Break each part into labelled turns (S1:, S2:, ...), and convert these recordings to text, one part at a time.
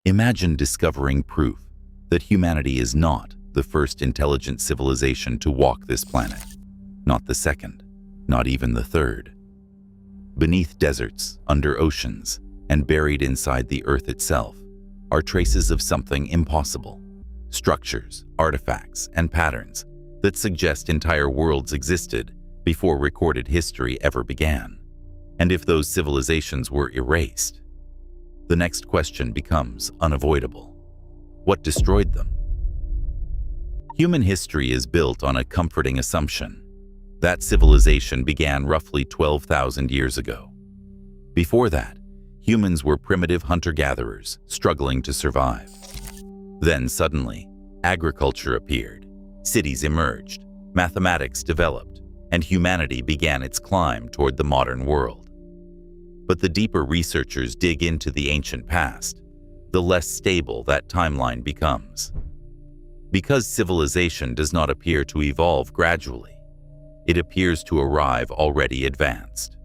S1: Imagine discovering proof that humanity is not the first intelligent civilization to walk this planet, not the second, not even the third. Beneath deserts, under oceans, and buried inside the Earth itself are traces of something impossible. Structures, artifacts, and patterns that suggest entire worlds existed before recorded history ever began. And if those civilizations were erased, the next question becomes unavoidable. What destroyed them? Human history is built on a comforting assumption. That civilization began roughly 12,000 years ago. Before that, humans were primitive hunter-gatherers struggling to survive. Then suddenly, agriculture appeared, cities emerged, mathematics developed, and humanity began its climb toward the modern world. But the deeper researchers dig into the ancient past, the less stable that timeline becomes. Because civilization does not appear to evolve gradually, it appears to arrive already advanced.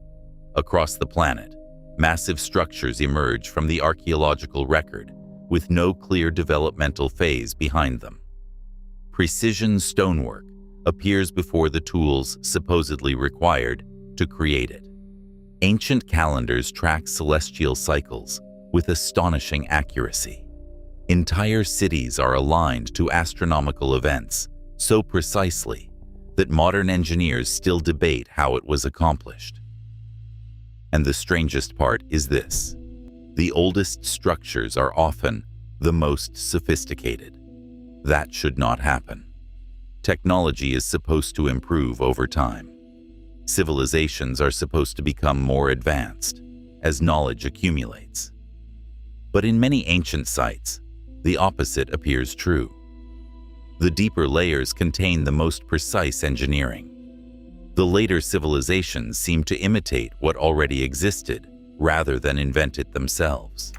S1: Across the planet, massive structures emerge from the archaeological record with no clear developmental phase behind them. Precision stonework appears before the tools supposedly required to create it. Ancient calendars track celestial cycles with astonishing accuracy. Entire cities are aligned to astronomical events so precisely that modern engineers still debate how it was accomplished. And the strangest part is this: the oldest structures are often the most sophisticated. That should not happen. Technology is supposed to improve over time. Civilizations are supposed to become more advanced as knowledge accumulates. But in many ancient sites, the opposite appears true. The deeper layers contain the most precise engineering. The later civilizations seem to imitate what already existed rather than invent it themselves.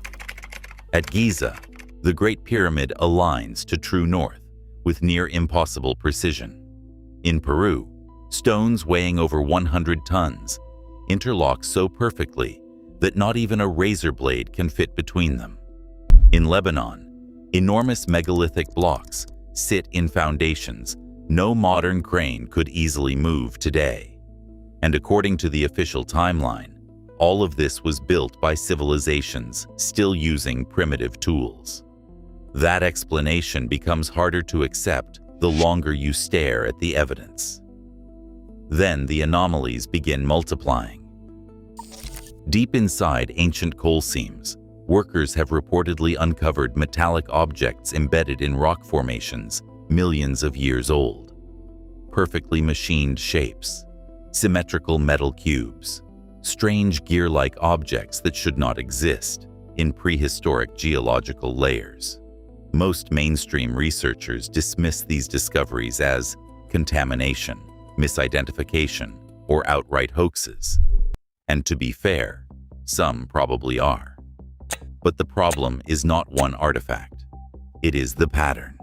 S1: At Giza, the Great Pyramid aligns to true north with near impossible precision. In Peru, stones weighing over 100 tons interlock so perfectly that not even a razor blade can fit between them. In Lebanon, enormous megalithic blocks sit in foundations no modern crane could easily move today. And according to the official timeline, all of this was built by civilizations still using primitive tools. That explanation becomes harder to accept the longer you stare at the evidence. Then the anomalies begin multiplying. Deep inside ancient coal seams, workers have reportedly uncovered metallic objects embedded in rock formations millions of years old. Perfectly machined shapes, symmetrical metal cubes, strange gear-like objects that should not exist in prehistoric geological layers. Most mainstream researchers dismiss these discoveries as contamination, misidentification, or outright hoaxes. And to be fair, some probably are. But the problem is not one artifact. It is the pattern.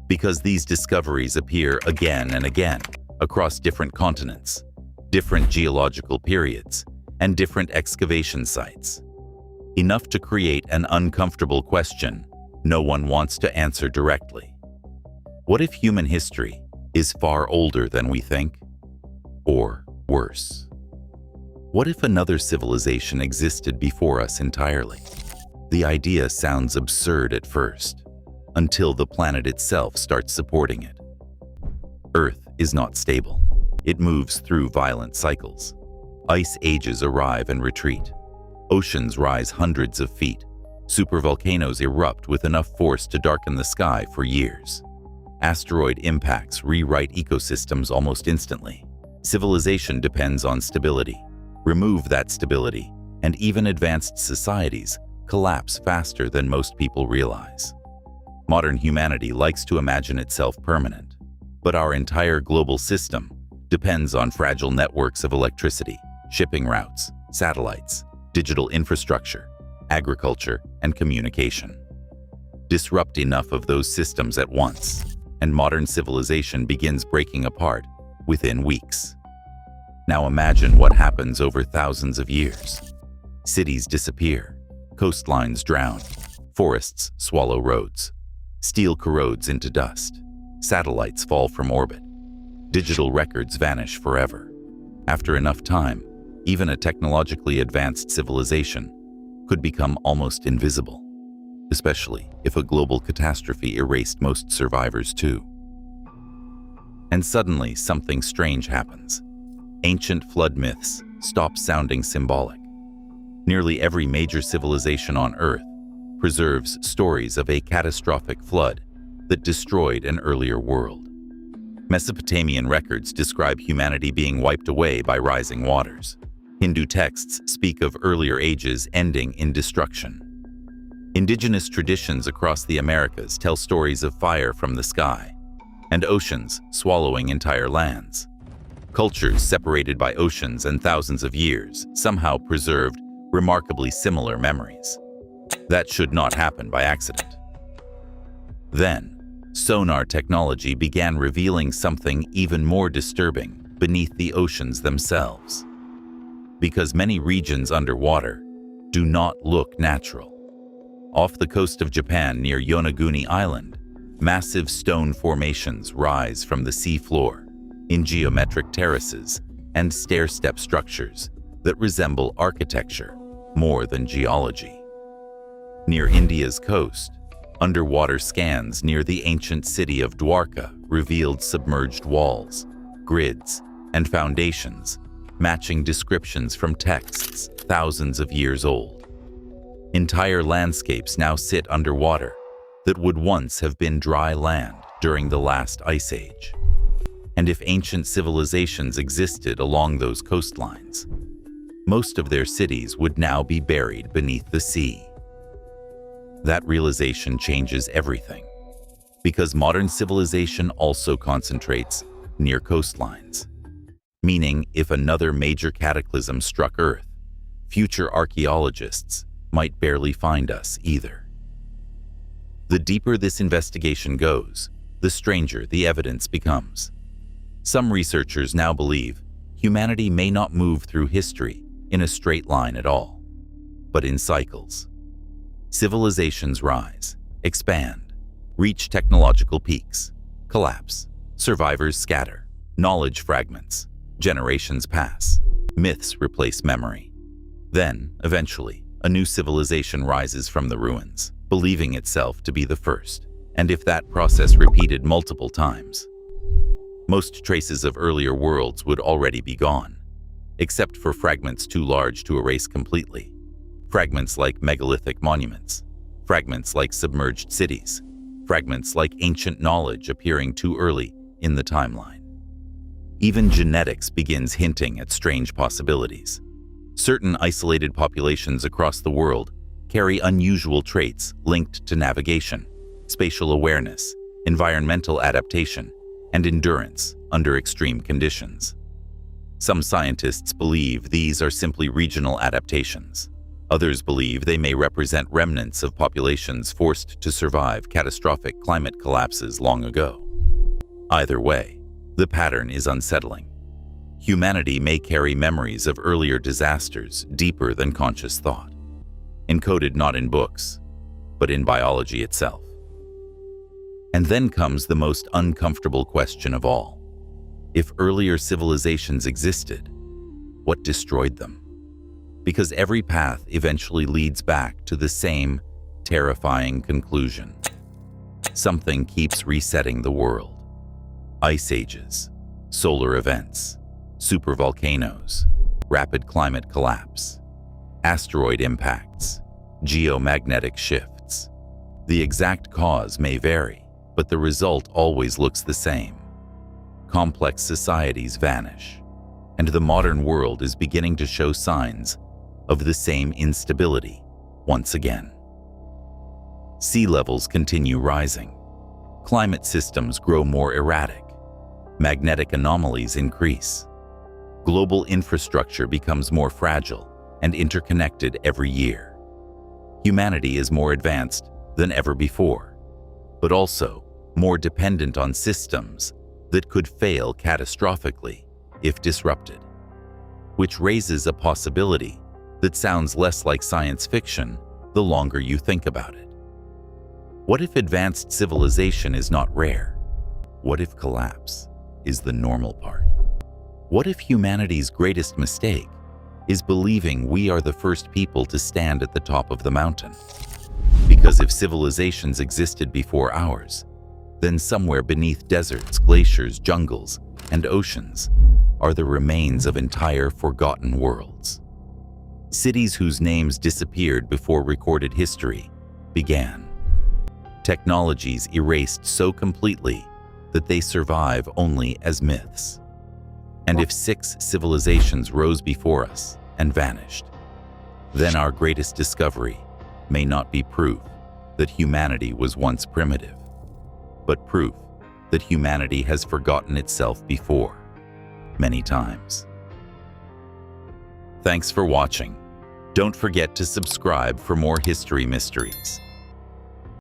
S1: Because these discoveries appear again and again across different continents, different geological periods, and different excavation sites. Enough to create an uncomfortable question no one wants to answer directly. What if human history is far older than we think? Or worse, what if another civilization existed before us entirely? The idea sounds absurd at first, until the planet itself starts supporting it. Earth is not stable. It moves through violent cycles. Ice ages arrive and retreat. Oceans rise hundreds of feet. Supervolcanoes erupt with enough force to darken the sky for years. Asteroid impacts rewrite ecosystems almost instantly. Civilization depends on stability. Remove that stability, and even advanced societies collapse faster than most people realize. Modern humanity likes to imagine itself permanent, but our entire global system depends on fragile networks of electricity, shipping routes, satellites, digital infrastructure, agriculture, and communication. Disrupt enough of those systems at once, and modern civilization begins breaking apart within weeks. Now imagine what happens over thousands of years. Cities disappear, coastlines drown, Forests swallow roads. Steel corrodes into dust. Satellites fall from orbit. Digital records vanish forever. After enough time, even a technologically advanced civilization could become almost invisible, especially if a global catastrophe erased most survivors too. And suddenly, something strange happens. Ancient flood myths stop sounding symbolic. Nearly every major civilization on Earth preserves stories of a catastrophic flood that destroyed an earlier world. Mesopotamian records describe humanity being wiped away by rising waters. Hindu texts speak of earlier ages ending in destruction. Indigenous traditions across the Americas tell stories of fire from the sky and oceans swallowing entire lands. Cultures separated by oceans and thousands of years somehow preserved remarkably similar memories. That should not happen by accident. Then, sonar technology began revealing something even more disturbing beneath the oceans themselves. Because many regions underwater do not look natural. Off the coast of Japan near Yonaguni Island, massive stone formations rise from the sea floor in geometric terraces and stair-step structures that resemble architecture more than geology. Near India's coast, underwater scans near the ancient city of Dwarka revealed submerged walls, grids, and foundations matching descriptions from texts thousands of years old. Entire landscapes now sit underwater that would once have been dry land during the last ice age. And if ancient civilizations existed along those coastlines, most of their cities would now be buried beneath the sea. That realization changes everything, because modern civilization also concentrates near coastlines. Meaning, if another major cataclysm struck Earth, future archaeologists might barely find us either. The deeper this investigation goes, the stranger the evidence becomes. Some researchers now believe humanity may not move through history in a straight line at all, but in cycles. Civilizations rise, expand, reach technological peaks, collapse, survivors scatter, knowledge fragments, generations pass, myths replace memory. Then, eventually, a new civilization rises from the ruins, believing itself to be the first. And if that process repeated multiple times, most traces of earlier worlds would already be gone, except for fragments too large to erase completely. Fragments like megalithic monuments, fragments like submerged cities, fragments like ancient knowledge appearing too early in the timeline. Even genetics begins hinting at strange possibilities. Certain isolated populations across the world carry unusual traits linked to navigation, spatial awareness, environmental adaptation, and endurance under extreme conditions. Some scientists believe these are simply regional adaptations. Others believe they may represent remnants of populations forced to survive catastrophic climate collapses long ago. Either way, the pattern is unsettling. Humanity may carry memories of earlier disasters deeper than conscious thought, encoded not in books, but in biology itself. And then comes the most uncomfortable question of all. If earlier civilizations existed, what destroyed them? Because every path eventually leads back to the same terrifying conclusion. Something keeps resetting the world. Ice ages, solar events, supervolcanoes, rapid climate collapse, asteroid impacts, geomagnetic shifts. The exact cause may vary, but the result always looks the same. Complex societies vanish, and the modern world is beginning to show signs of the same instability once again. Sea levels continue rising. Climate systems grow more erratic. Magnetic anomalies increase. Global infrastructure becomes more fragile and interconnected every year. Humanity is more advanced than ever before, but also more dependent on systems that could fail catastrophically if disrupted, which raises a possibility that sounds less like science fiction the longer you think about it. What if advanced civilization is not rare? What if collapse is the normal part? What if humanity's greatest mistake is believing we are the first people to stand at the top of the mountain? Because if civilizations existed before ours, then somewhere beneath deserts, glaciers, jungles, and oceans are the remains of entire forgotten worlds. Cities whose names disappeared before recorded history began. Technologies erased so completely that they survive only as myths. And if 6 civilizations rose before us and vanished, then our greatest discovery may not be proof that humanity was once primitive, but proof that humanity has forgotten itself before, many times. Thanks for watching. Don't forget to subscribe for more history mysteries.